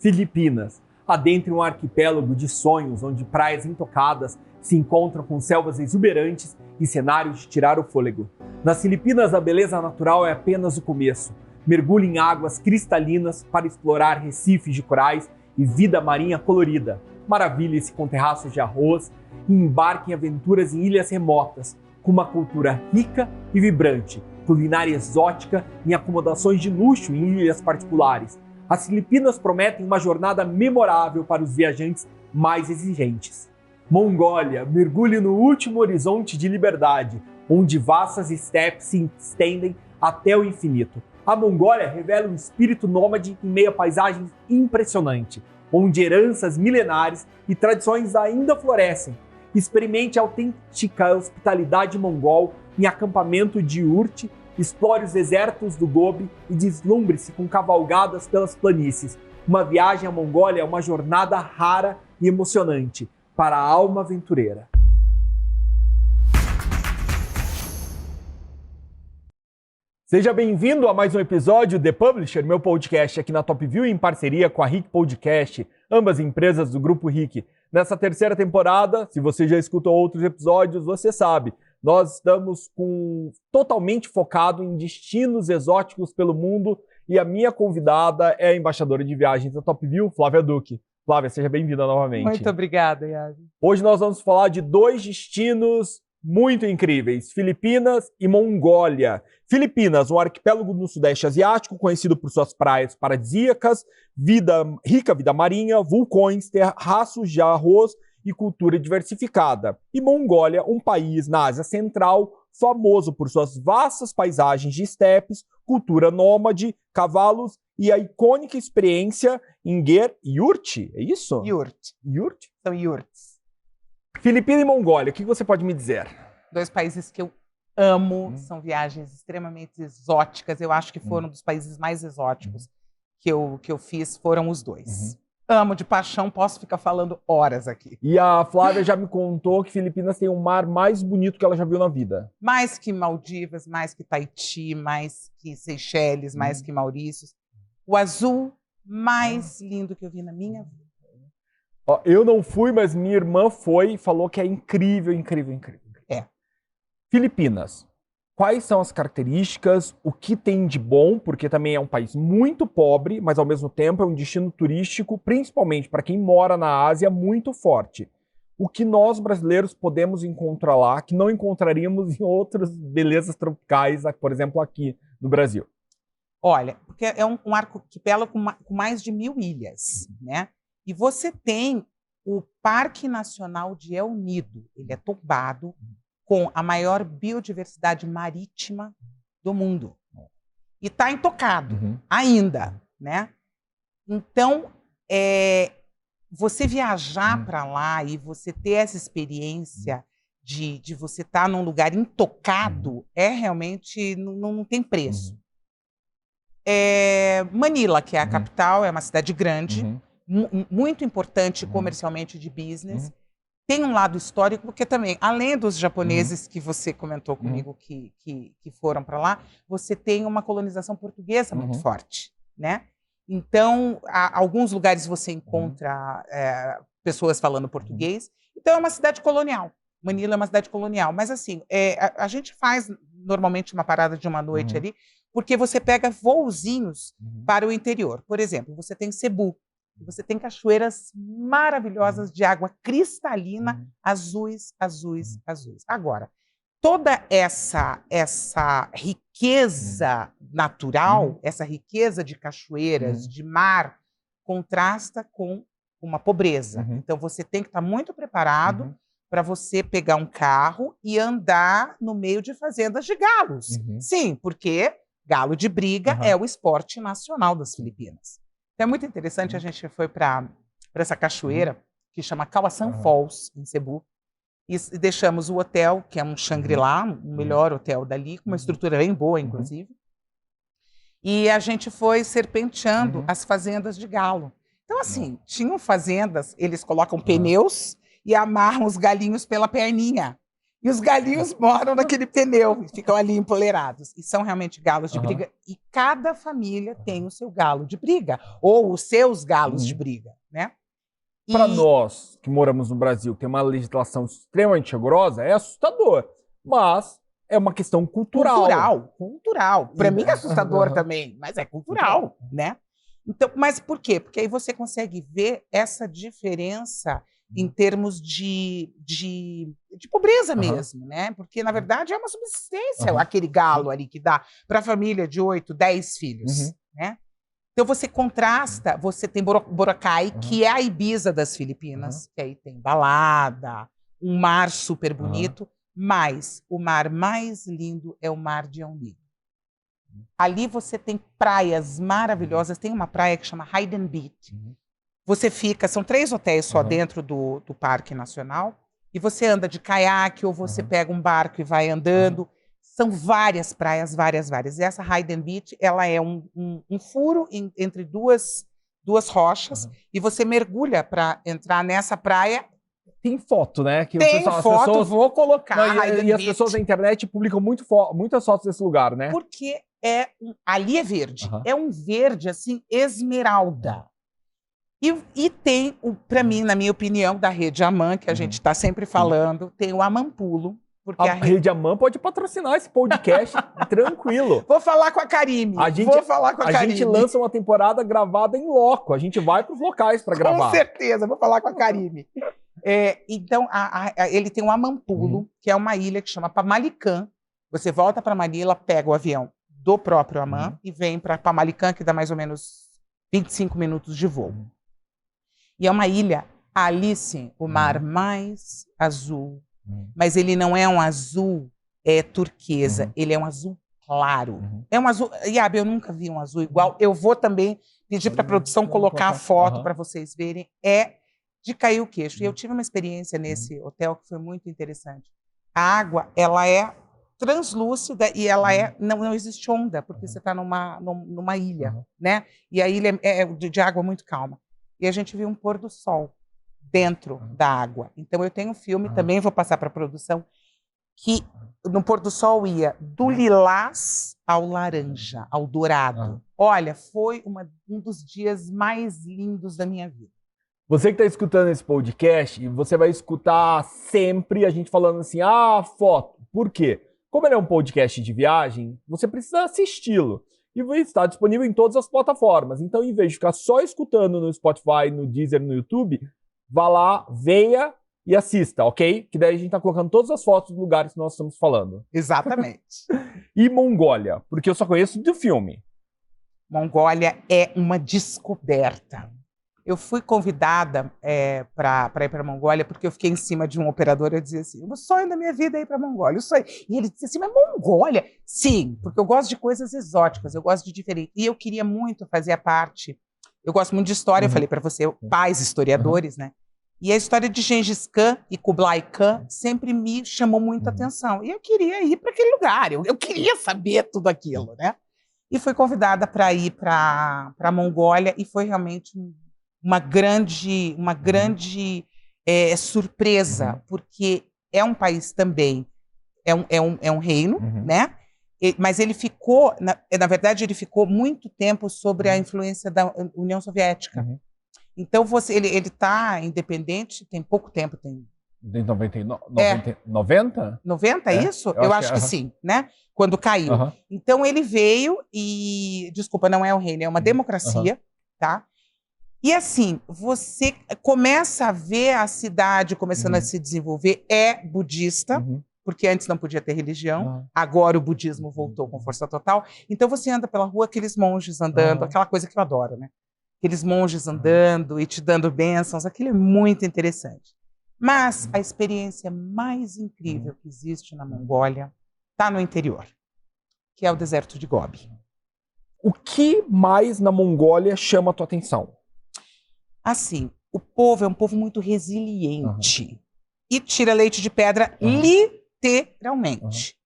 Filipinas. Adentre um arquipélago de sonhos, onde praias intocadas se encontram com selvas exuberantes e cenários de tirar o fôlego. Nas Filipinas, a beleza natural é apenas o começo. Mergulhe em águas cristalinas para explorar recifes de corais e vida marinha colorida. Maravilhe-se com terraços de arroz e embarque em aventuras em ilhas remotas, com uma cultura rica e vibrante, culinária exótica em acomodações de luxo em ilhas particulares. As Filipinas prometem uma jornada memorável para os viajantes mais exigentes. Mongólia, mergulhe no último horizonte de liberdade, onde vastas estepes se estendem até o infinito. A Mongólia revela um espírito nômade em meio a paisagens impressionante, onde heranças milenares e tradições ainda florescem. Experimente a autêntica hospitalidade mongol em acampamento de Urti, explore os desertos do Gobi e deslumbre-se com cavalgadas pelas planícies. Uma viagem à Mongólia é uma jornada rara e emocionante para a alma aventureira. Seja bem-vindo a mais um episódio The Publisher, meu podcast aqui na Top View em parceria com a Rick Podcast, ambas empresas do Grupo Rick. Nessa terceira temporada, se você já escutou outros episódios, você sabe, nós estamos totalmente focado em destinos exóticos pelo mundo e a minha convidada é a embaixadora de viagens da Top View, Flávia Duque. Flávia, seja bem-vinda novamente. Muito obrigada, Iago. Hoje nós vamos falar de dois destinos muito incríveis, Filipinas e Mongólia. Filipinas, um arquipélago no Sudeste Asiático, conhecido por suas praias paradisíacas, rica vida marinha, vulcões, terraços de arroz e cultura diversificada. E Mongólia, um país na Ásia Central, famoso por suas vastas paisagens de estepes, cultura nômade, cavalos e a icônica experiência em Yurt, é isso? Yurt. Yurt? São yurts. Filipina e Mongólia, o que você pode me dizer? Dois países que eu amo, são viagens extremamente exóticas. Eu acho que foram dos países mais exóticos que eu fiz, foram os dois. Amo de paixão, posso ficar falando horas aqui. E a Flávia já me contou que Filipinas tem o mar mais bonito que ela já viu na vida. Mais que Maldivas, mais que Tahiti, mais que Seychelles, mais que Maurícios. O azul mais lindo que eu vi na minha vida. Ó, eu não fui, mas minha irmã foi e falou que é incrível, incrível, incrível. É. Filipinas. Quais são as características, o que tem de bom, porque também é um país muito pobre, mas ao mesmo tempo é um destino turístico, principalmente para quem mora na Ásia, muito forte. O que nós brasileiros podemos encontrar lá, que não encontraríamos em outras belezas tropicais, por exemplo, aqui no Brasil? Olha, porque é um arquipélago com mais de 1000 ilhas, né? E você tem o Parque Nacional de El Nido, ele é tombado com a maior biodiversidade marítima do mundo. E está intocado ainda, né? Então, você viajar para lá e você ter essa experiência de você estar num lugar intocado realmente não tem preço. Manila, que é a capital, é uma cidade grande, muito importante comercialmente de business. Tem um lado histórico, porque também, além dos japoneses que você comentou comigo que foram para lá, você tem uma colonização portuguesa muito forte, né? Então, alguns lugares você encontra pessoas falando português. Então, é uma cidade colonial. Manila é uma cidade colonial. Mas, assim, a gente faz normalmente uma parada de uma noite ali, porque você pega voozinhos para o interior. Por exemplo, você tem Cebu. Você tem cachoeiras maravilhosas de água cristalina, azuis, azuis, azuis. Agora, toda essa riqueza natural, essa riqueza de cachoeiras, de mar, contrasta com uma pobreza. Então, você tem que estar muito preparado para você pegar um carro e andar no meio de fazendas de galos. Sim, porque galo de briga é o esporte nacional das Filipinas. Então, é muito interessante, a gente foi para essa cachoeira, que chama Kawasan Falls, em Cebu, e deixamos o hotel, que é um Shangri-La, o melhor hotel dali, com uma estrutura bem boa, inclusive, e a gente foi serpenteando as fazendas de galo. Então, assim, tinham fazendas, eles colocam pneus e amarram os galinhos pela perninha. E os galinhos moram naquele pneu, ficam ali empoleirados. E são realmente galos de briga. E cada família tem o seu galo de briga, ou os seus galos de briga, né? Para nós que moramos no Brasil, que tem uma legislação extremamente rigorosa, é assustador. Mas é uma questão cultural. Cultural. Para mim é assustador também, mas é cultural, né? Então, mas por quê? Porque aí você consegue ver essa diferença em termos de pobreza mesmo, né? Porque, na verdade, é uma subsistência aquele galo ali que dá para a família de 8, 10 filhos, né? Então, você contrasta, você tem Boracay, que é a Ibiza das Filipinas, que aí tem balada, um mar super bonito, mas o mar mais lindo é o mar de El Nido. Ali você tem praias maravilhosas, tem uma praia que chama Hayden Beach. Você fica, são 3 hotéis só dentro do Parque Nacional, e você anda de caiaque, ou você pega um barco e vai andando. São várias praias, várias. E essa Hayden Beach, ela é um furo entre duas rochas, e você mergulha para entrar nessa praia. Tem foto, né? Que tem foto, as pessoas... vou colocar. Não, e as pessoas na internet publicam muitas fotos desse lugar, né? Porque ali é verde. É um verde, assim, esmeralda. E tem, para mim, na minha opinião, da Rede Aman, que a gente está sempre falando, tem o Amanpulo. Porque a Rede Aman pode patrocinar esse podcast tranquilo. Vou falar com a Karime. A gente lança uma temporada gravada em loco. A gente vai para os locais para gravar. Com certeza, vou falar com a Karime. Então, ele tem um Amanpulo, que é uma ilha que chama Pamalicã. Você volta para Manila, pega o avião do próprio Aman e vem para Pamalicã, que dá mais ou menos 25 minutos de voo. E é uma ilha, ali sim, o mar mais azul. Mas ele não é um azul turquesa, ele é um azul claro. É um azul... Iabe, eu nunca vi um azul igual. Eu vou também pedir para a produção colocar a foto para vocês verem. É de cair o queixo. E eu tive uma experiência nesse hotel que foi muito interessante. A água, ela é translúcida e ela não existe onda, porque você está numa ilha, né? E a ilha é de água muito calma. E a gente viu um pôr do sol dentro da água. Então eu tenho um filme, também vou passar para a produção, que no pôr do sol ia do lilás ao laranja, ao dourado. Olha, foi um dos dias mais lindos da minha vida. Você que está escutando esse podcast, você vai escutar sempre a gente falando assim, foto. Por quê? Como ele é um podcast de viagem, você precisa assisti-lo. E vai estar disponível em todas as plataformas. Então, em vez de ficar só escutando no Spotify, no Deezer, no YouTube, vá lá, veja e assista, ok? Que daí a gente tá colocando todas as fotos dos lugares que nós estamos falando. Exatamente. E Mongólia, porque eu só conheço do filme. Mongólia é uma descoberta. Eu fui convidada para ir para a Mongólia porque eu fiquei em cima de um operador e eu dizia assim, o sonho da minha vida é ir para a Mongólia, o sonho. E ele disse assim, mas Mongólia? Sim, porque eu gosto de coisas exóticas, eu gosto de diferente. E eu queria muito fazer a parte, eu gosto muito de história, eu falei para você, pais historiadores, né? E a história de Gengis Khan e Kublai Khan sempre me chamou muita atenção. E eu queria ir para aquele lugar, eu queria saber tudo aquilo, né? E fui convidada para ir para a Mongólia e foi realmente uma grande surpresa, porque é um país também, é um reino, né? Mas ele ficou, na verdade, ele ficou muito tempo sobre a influência da União Soviética. Então, ele está independente, tem pouco tempo, tem... De 90? 90, é isso? Eu acho que sim, né? Quando caiu. Então, ele veio e... Desculpa, não é um reino, é uma democracia, tá? E assim, você começa a ver a cidade começando a se desenvolver, é budista, porque antes não podia ter religião, agora o budismo voltou com força total. Então você anda pela rua, aqueles monges andando, aquela coisa que eu adoro, né? Aqueles monges andando e te dando bênçãos, aquilo é muito interessante. Mas a experiência mais incrível que existe na Mongólia está no interior, que é o deserto de Gobi. O que mais na Mongólia chama a tua atenção? Assim, o povo é um povo muito resiliente e tira leite de pedra literalmente.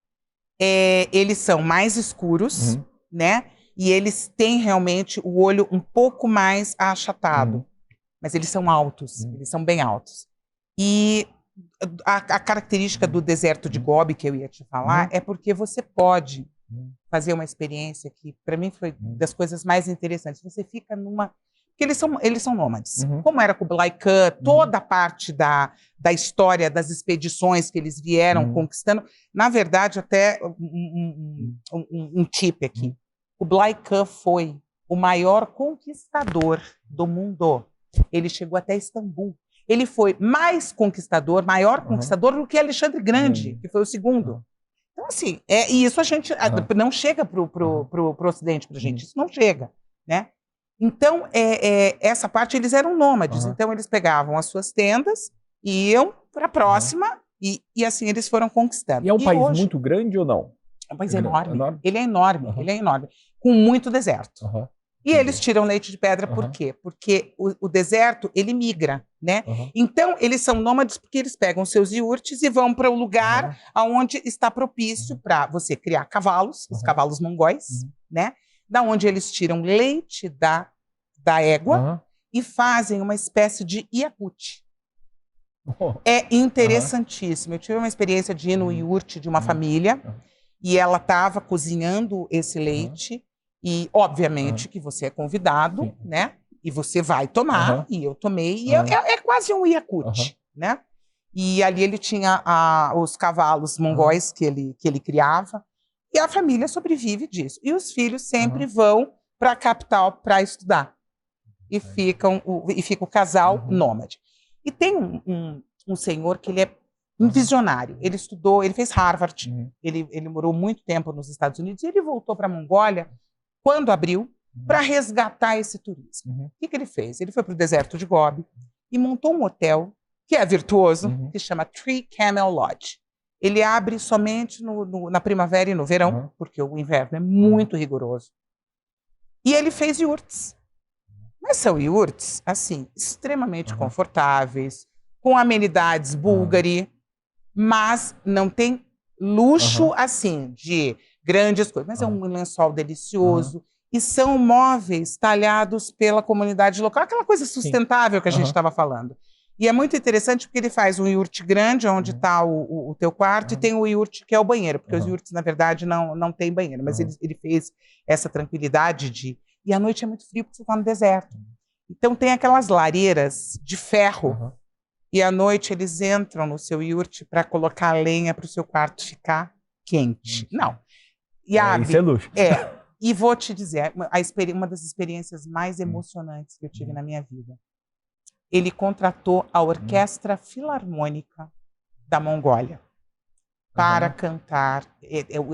Eles são mais escuros, né? E eles têm realmente o olho um pouco mais achatado. Mas eles são altos, eles são bem altos. E a característica do deserto de Gobi, que eu ia te falar, é porque você pode fazer uma experiência que, para mim, foi das coisas mais interessantes. Você fica numa... Porque eles são nômades. Como era Kublai Khan, toda a parte da história das expedições que eles vieram conquistando. Na verdade, até um tip aqui. Kublai Khan foi o maior conquistador do mundo. Ele chegou até Istambul. Ele foi mais conquistador, maior conquistador do que Alexandre Grande, que foi o segundo. Então, assim, e isso a gente não chega pro Ocidente, pra gente. Isso não chega, né? Então, essa parte, eles eram nômades. Então, eles pegavam as suas tendas, iam para a próxima, e assim eles foram conquistando. E é um país hoje, muito grande ou não? É um país enorme. Ele é enorme, ele é enorme. Com muito deserto. E eles tiram leite de pedra por quê? Porque o deserto, ele migra, né? Então, eles são nômades porque eles pegam seus iurtes e vão para o lugar onde está propício para você criar cavalos, os cavalos mongóis, né? Da onde eles tiram leite da égua e fazem uma espécie de iacute. É interessantíssimo. Eu tive uma experiência de ir no iurte de uma família e ela estava cozinhando esse leite e, obviamente, que você é convidado, né? E você vai tomar, e eu tomei, e é quase um iacute, né? E ali ele tinha os cavalos mongóis que ele criava. E a família sobrevive disso. E os filhos sempre vão para a capital para estudar. E fica o casal nômade. E tem um senhor que ele é um visionário. Ele estudou, ele fez Harvard, ele morou muito tempo nos Estados Unidos, e ele voltou para a Mongólia quando abriu para resgatar esse turismo. O que ele fez? Ele foi para o deserto de Gobi e montou um hotel que é virtuoso, que chama Three Camel Lodge. Ele abre somente na primavera e no verão, porque o inverno é muito rigoroso. E ele fez iurtes. Mas são iurtes, assim, extremamente confortáveis, com amenidades búlgari, mas não tem luxo, assim, de grandes coisas. Mas é um lençol delicioso. E são móveis talhados pela comunidade local. Aquela coisa sustentável que a gente estava falando. E é muito interessante porque ele faz um iurte grande, onde está o teu quarto, e tem o iurte que é o banheiro, porque os iurtes, na verdade, não tem banheiro, mas ele fez essa tranquilidade de... E à noite é muito frio porque você está no deserto. Então tem aquelas lareiras de ferro, e à noite eles entram no seu iurte para colocar lenha para o seu quarto ficar quente. Não. E isso é luxo. E vou te dizer, uma das experiências mais emocionantes que eu tive na minha vida. Ele contratou a Orquestra Filarmônica da Mongólia para cantar.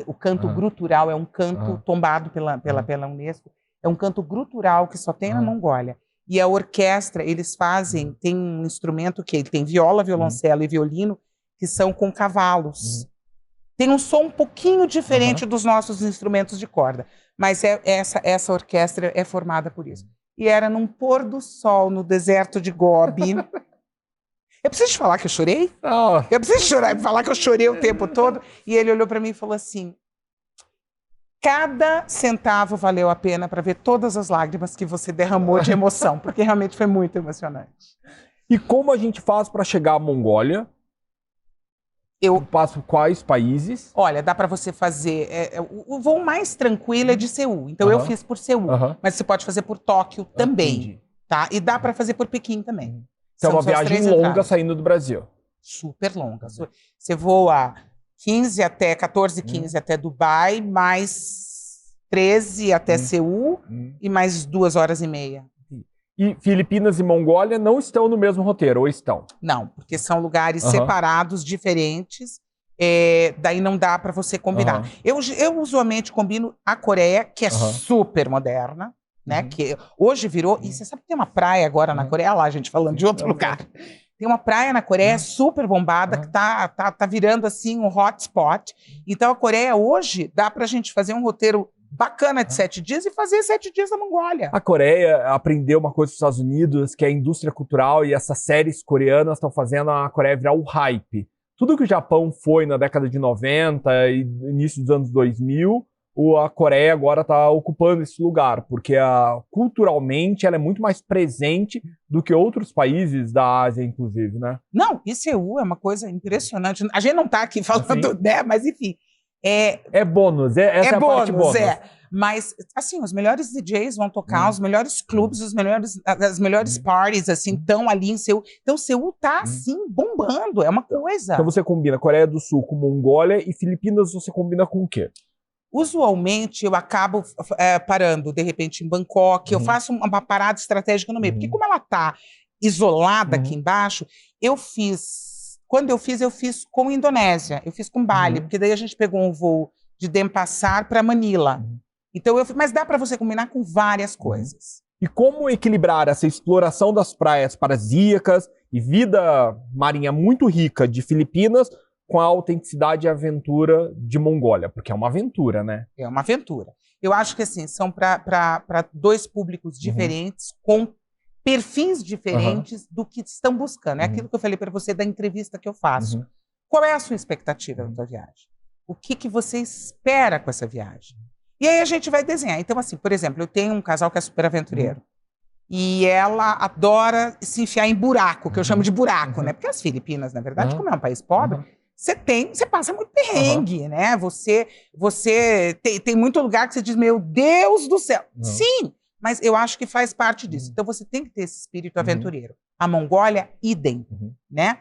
O canto grutural é um canto tombado pela Unesco. É um canto grutural que só tem na Mongólia. E a orquestra, eles fazem, tem um instrumento que ele tem viola, violoncelo e violino, que são com cavalos. Tem um som um pouquinho diferente dos nossos instrumentos de corda, mas essa orquestra é formada por isso. E era num pôr do sol no deserto de Gobi. Eu preciso te falar que eu chorei? Eu preciso falar que eu chorei o tempo todo. E ele olhou para mim e falou assim: cada centavo valeu a pena para ver todas as lágrimas que você derramou de emoção, porque realmente foi muito emocionante. E como a gente faz para chegar à Mongólia? Eu passo quais países? Olha, dá para você fazer... o voo mais tranquilo é de Seul. Então eu fiz por Seul. Mas você pode fazer por Tóquio também. Tá? E dá para fazer por Pequim também. Então é uma viagem longa saindo do Brasil. Super longa. Você voa 14, 15 até Dubai, mais 13 até Seul e mais 2 horas e meia. E Filipinas e Mongólia não estão no mesmo roteiro, ou estão? Não, porque são lugares separados, diferentes, daí não dá para você combinar. Eu usualmente combino a Coreia, que é super moderna, né? Que hoje virou... E você sabe que tem uma praia agora na Coreia, lá a gente falando de outro lugar. Tem uma praia na Coreia super bombada, que tá virando assim um hotspot. Então a Coreia hoje dá pra gente fazer um roteiro bacana de 7 dias e fazer 7 dias na Mongólia. A Coreia aprendeu uma coisa dos Estados Unidos, que é a indústria cultural, e essas séries coreanas estão fazendo a Coreia virar o hype. Tudo que o Japão foi na década de 90 e início dos anos 2000, a Coreia agora está ocupando esse lugar, porque culturalmente ela é muito mais presente do que outros países da Ásia, inclusive, né? Não, e Seul é uma coisa impressionante. A gente não está aqui falando, né? Mas enfim. É bônus, essa é a parte bônus. Mas, assim, os melhores DJs vão tocar, os melhores clubes, as melhores parties, assim, estão ali em Seul. Então, Seul tá, assim, bombando, é uma coisa. Então você combina Coreia do Sul com Mongólia e Filipinas você combina com o quê? Usualmente, eu acabo parando, de repente, em Bangkok, eu faço uma parada estratégica no meio, porque como ela tá isolada aqui embaixo, quando eu fiz com a Indonésia, eu fiz com Bali, porque daí a gente pegou um voo de Denpasar para Manila. Então, mas dá para você combinar com várias coisas. E como equilibrar essa exploração das praias paradisíacas e vida marinha muito rica de Filipinas com a autenticidade e aventura de Mongólia? Porque é uma aventura, né? É uma aventura. Eu acho que, assim, são para dois públicos diferentes, com perfis diferentes do que estão buscando. É aquilo que eu falei para você da entrevista que eu faço. Qual é a sua expectativa da sua viagem? O que você espera com essa viagem? E aí a gente vai desenhar. Então, assim, por exemplo, eu tenho um casal que é super aventureiro. E ela adora se enfiar em buraco, que eu chamo de buraco, né? Porque as Filipinas, na verdade, como é um país pobre, você passa muito perrengue, né? Você tem muito lugar que você diz, meu Deus do céu. Sim, mas eu acho que faz parte disso. Então você tem que ter esse espírito aventureiro. A Mongólia, idem, né?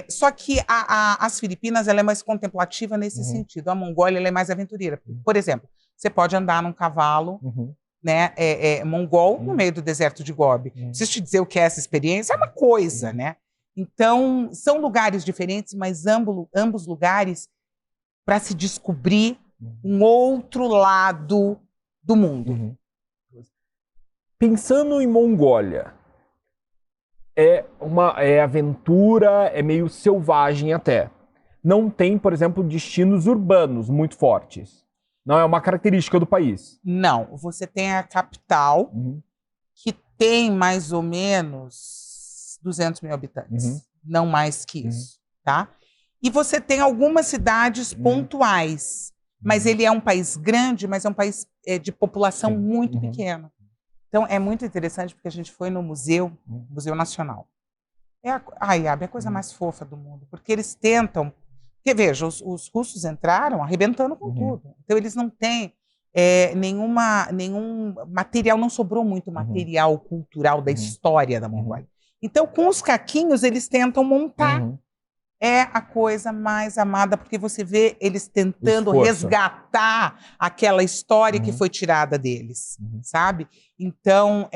Só que as Filipinas, ela é mais contemplativa nesse sentido. A Mongólia, ela é mais aventureira. Por exemplo, você pode andar num cavalo, né, mongol no meio do deserto de Gobi. Preciso te dizer o que é essa experiência? É uma coisa, né? Então, são lugares diferentes, mas ambos lugares para se descobrir um outro lado do mundo. Pensando em Mongólia, é aventura, é meio selvagem até. Não tem, por exemplo, destinos urbanos muito fortes. Não é uma característica do país. Não, você tem a capital, que tem mais ou menos 200 mil habitantes, não mais que isso, tá? E você tem algumas cidades pontuais, mas ele é um país grande, mas é um país de população muito pequena. Então, é muito interessante, porque a gente foi no Museu Nacional. Iabe, é a coisa mais fofa do mundo, porque eles tentam... Porque, veja, os russos entraram arrebentando com tudo. Então, eles não têm nenhum material, não sobrou muito material cultural da história da Mongólia. Então, com os caquinhos, eles tentam montar. É a coisa mais amada, porque você vê eles tentando resgatar aquela história que foi tirada deles, sabe? Então,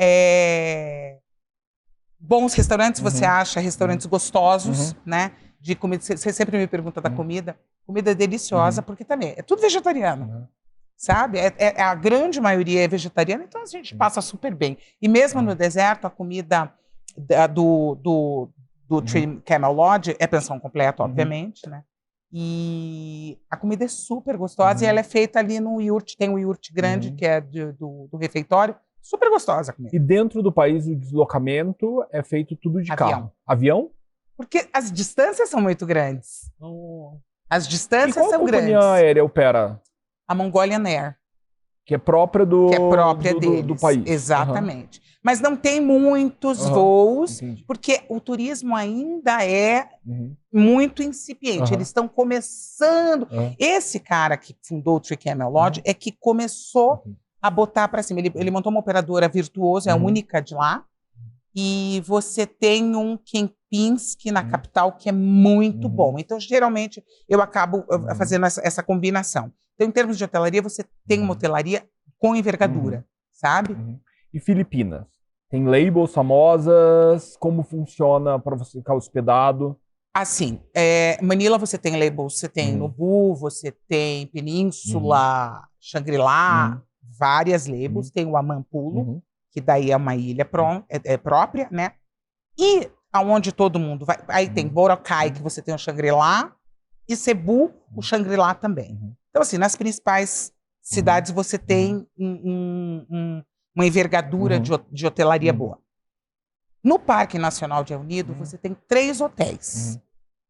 bons restaurantes, você acha restaurantes gostosos, né? De comida. Você sempre me pergunta da comida. Comida deliciosa, porque também é tudo vegetariano, sabe? A grande maioria é vegetariana, então a gente passa super bem. E mesmo no deserto, a comida do Three Camel Lodge é pensão completa, obviamente, né? E a comida é super gostosa e ela é feita ali no yurt. Tem um yurt grande que é do refeitório. Super gostosa a comida. E dentro do país o deslocamento é feito tudo de carro. Avião? Porque as distâncias são muito grandes. As distâncias são grandes. E qual companhia aérea opera? A Mongolian Air. Que é própria do país. Exatamente. Mas não tem muitos voos, porque o turismo ainda é muito incipiente. Eles estão começando. Esse cara que fundou o Three Camel Lodge é que começou a botar para cima. Ele montou uma operadora virtuosa, é a única de lá. E você tem um Kempinski na capital que é muito bom. Então, geralmente, eu acabo fazendo essa combinação. Então, em termos de hotelaria, você tem uma hotelaria com envergadura, sabe? E Filipinas? Tem labels famosas? Como funciona para você ficar hospedado? Assim, Manila você tem labels, você tem Nobu, você tem Península, Shangri-La, várias labels. Tem o Amampulo, que daí é uma ilha própria, né? E aonde todo mundo vai... Aí tem Boracay, que você tem o Shangri-La, e Cebu, o Shangri-La também. Então, assim, nas principais cidades você tem uma envergadura de hotelaria boa. No Parque Nacional de El Nido, você tem 3 hotéis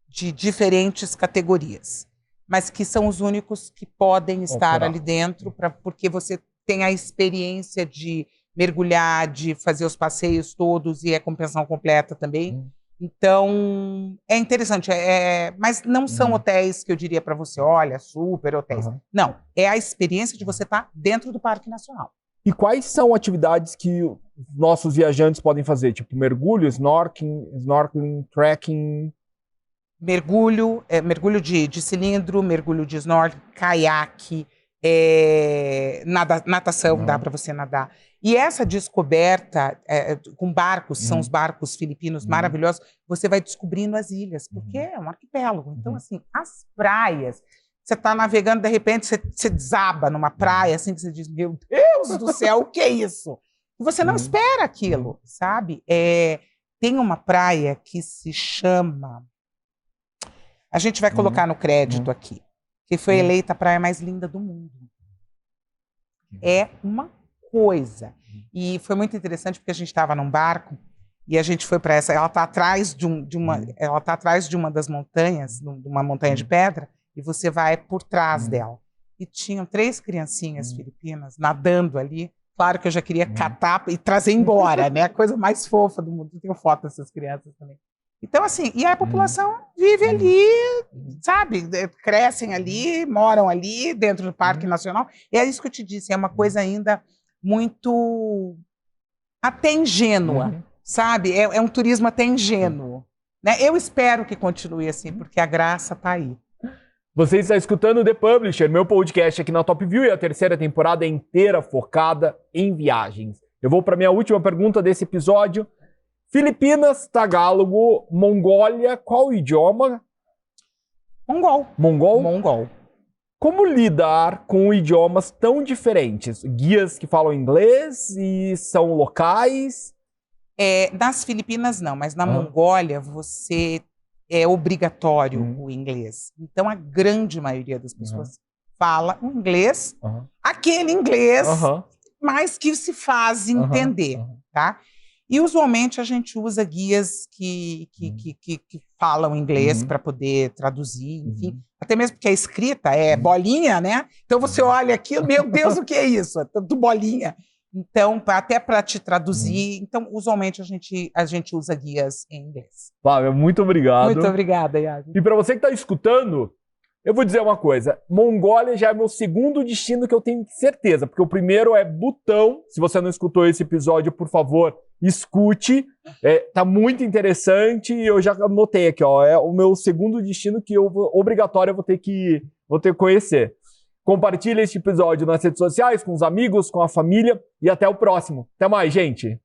de diferentes categorias. mas que são os únicos que podem estar ali dentro, porque você tem a experiência de mergulhar, de fazer os passeios todos e é compensação completa também. Então, é interessante, mas não são hotéis que eu diria para você, olha, super hotéis. Não, é a experiência de você estar dentro do Parque Nacional. E quais são atividades que nossos viajantes podem fazer? Tipo mergulho, snorkeling, trekking? Mergulho, mergulho de cilindro, mergulho de snorkeling, caiaque, natação, dá para você nadar. E essa descoberta com barcos, são os barcos filipinos maravilhosos, você vai descobrindo as ilhas, porque é um arquipélago. Então, assim, as praias, você está navegando, de repente você desaba numa praia, assim, que você diz, meu Deus do céu, o que é isso? E você não espera aquilo, sabe? Tem uma praia que se chama... A gente vai colocar no crédito aqui, que foi eleita a praia mais linda do mundo. É uma coisa. E foi muito interessante porque a gente estava num barco e a gente foi para essa. Ela está atrás ela tá atrás de uma das montanhas, de uma montanha de pedra, e você vai por trás dela. E tinham 3 criancinhas filipinas nadando ali. Claro que eu já queria catar e trazer embora, né? A coisa mais fofa do mundo. Eu tenho foto dessas crianças também. Então, assim, e a população vive ali, sabe? Crescem ali, moram ali, dentro do Parque Nacional. E é isso que eu te disse, é uma coisa ainda muito até ingênua, sabe? É um turismo até ingênuo. Né? Eu espero que continue assim, porque a graça está aí. Você está escutando The Publisher, meu podcast aqui na Top View, e a 3ª temporada é inteira focada em viagens. Eu vou para minha última pergunta desse episódio. Filipinas, Tagálogo, Mongólia, qual o idioma? Mongol. Mongol? Mongol. Como lidar com idiomas tão diferentes? Guias que falam inglês e são locais? Nas Filipinas não, mas na Mongólia você é obrigatório o inglês. Então a grande maioria das pessoas fala o inglês, aquele inglês, mas que se faz entender, tá? E, usualmente, a gente usa guias que falam inglês para poder traduzir, enfim. Até mesmo porque a escrita é bolinha, né? Então, você olha aquilo, meu Deus, o que é isso? É tanto bolinha. Então, até para te traduzir. Então, usualmente, a gente usa guias em inglês. Flávia, muito obrigado. Muito obrigada, Iago. E para você que está escutando, eu vou dizer uma coisa. Mongólia já é meu segundo destino que eu tenho certeza, porque o primeiro é Butão. Se você não escutou esse episódio, por favor, escute. Tá muito interessante e eu já anotei aqui, ó. É o meu segundo destino que obrigatório eu vou ter que conhecer. Compartilhe este episódio nas redes sociais, com os amigos, com a família e até o próximo. Até mais, gente!